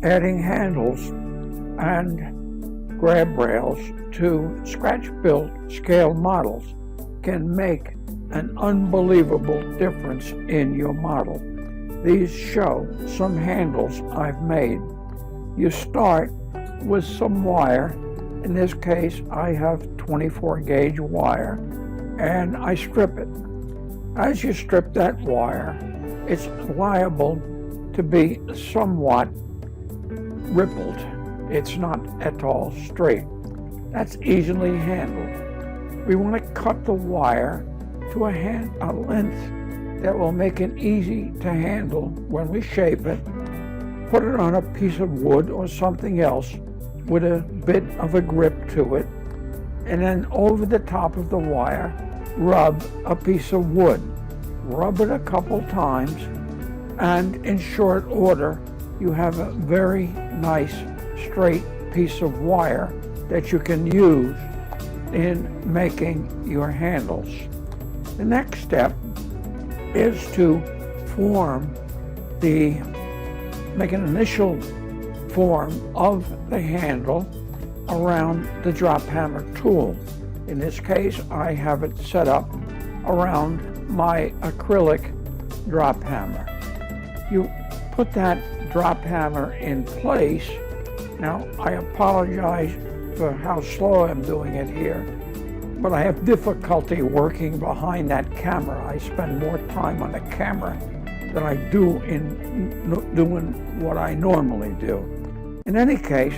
Adding handles and grab rails to scratch-built scale models can make an unbelievable difference in your model. These show some handles I've made. You start with some wire. In this case, I have 24 gauge wire, and I strip it. As you strip that wire, it's liable to be somewhat rippled. It's not at all straight. That's easily handled. We want to cut the wire to a length that will make it easy to handle when we shape it. Put it on a piece of wood or something else with a bit of a grip to it, and then over the top of the wire, rub a piece of wood. Rub it a couple times, and in short order, you have a very nice straight piece of wire that you can use in making your handles. The next step is to make an initial form of the handle around the drop hammer tool. In this case, I have it set up around my acrylic drop hammer. You put that drop hammer in place. Now, I apologize for how slow I'm doing it here, but I have difficulty working behind that camera. I spend more time on the camera than I do in doing what I normally do. In any case,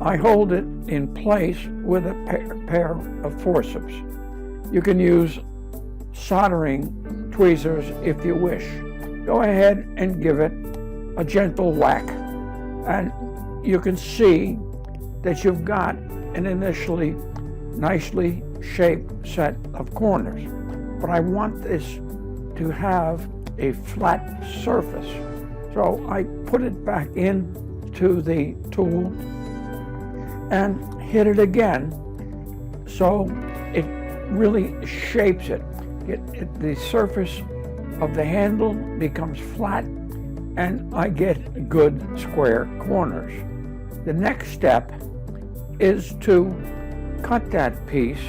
I hold it in place with a pair of forceps. You can use soldering tweezers if you wish. Go ahead and give it a gentle whack, and you can see that you've got an initially nicely shaped set of corners. But I want this to have a flat surface. So I put it back into the tool and hit it again so it really shapes it. The surface of the handle becomes flat, and I get good square corners. The next step is to cut that piece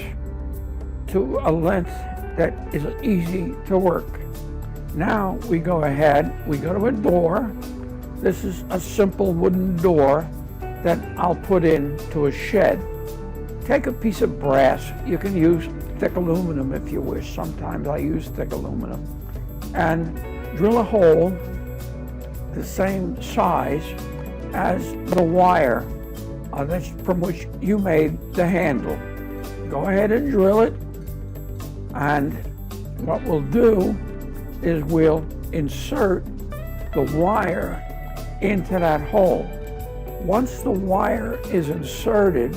to a length that is easy to work. Now we go ahead, we go to a door. This is a simple wooden door that I'll put into a shed. Take a piece of brass. You can use thick aluminum if you wish. Sometimes I use thick aluminum. And drill a hole the same size as the wire that's from which you made the handle. Go ahead and drill it, and what we'll do is we'll insert the wire into that hole. Once the wire is inserted,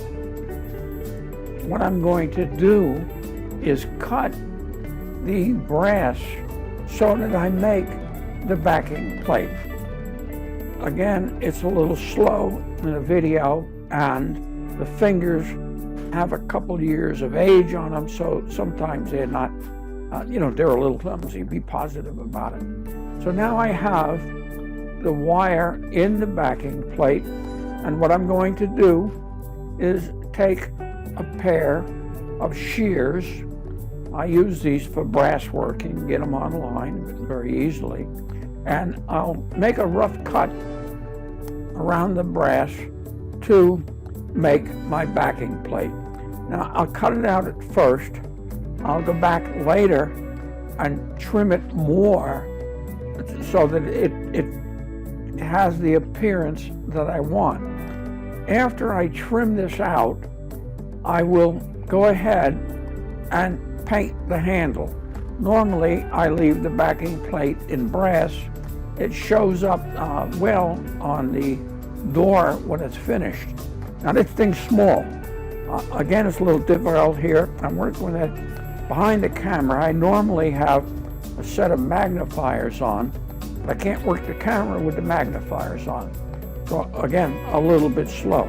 what I'm going to do is cut the brass so that I make the backing plate. Again, it's a little slow in the video, and the fingers have a couple years of age on them, so sometimes they're not, they're a little clumsy. Be positive about it. So now I have the wire in the backing plate, and what I'm going to do is take a pair of shears. I use these for brass work. You can get them online very easily. And I'll make a rough cut around the brass to make my backing plate. Now I'll cut it out at first. I'll go back later and trim it more so that it has the appearance that I want. After I trim this out, I will go ahead and paint the handle. Normally, I leave the backing plate in brass. It shows up well on the door when it's finished. Now this thing's small. Again, it's a little difficult here. I'm working with it behind the camera. I normally have a set of magnifiers on, but I can't work the camera with the magnifiers on. So again, a little bit slow.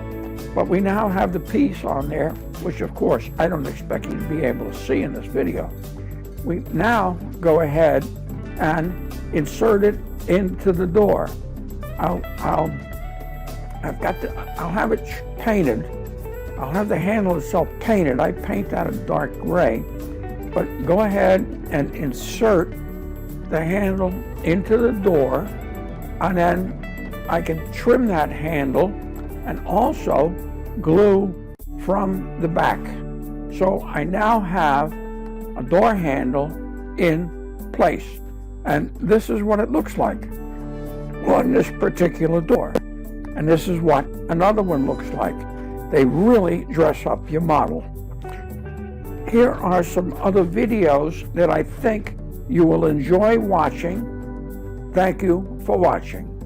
But we now have the piece on there, which of course I don't expect you to be able to see in this video. We now go ahead and insert it into the door. I'll I'll have it painted. I'll have the handle itself painted. I paint that a dark gray. But go ahead and insert the handle into the door, and then I can trim that handle and also glue from the back. So I now have a door handle in place. And this is what it looks like on this particular door. And this is what another one looks like. They really dress up your model. Here are some other videos that I think you will enjoy watching. Thank you for watching.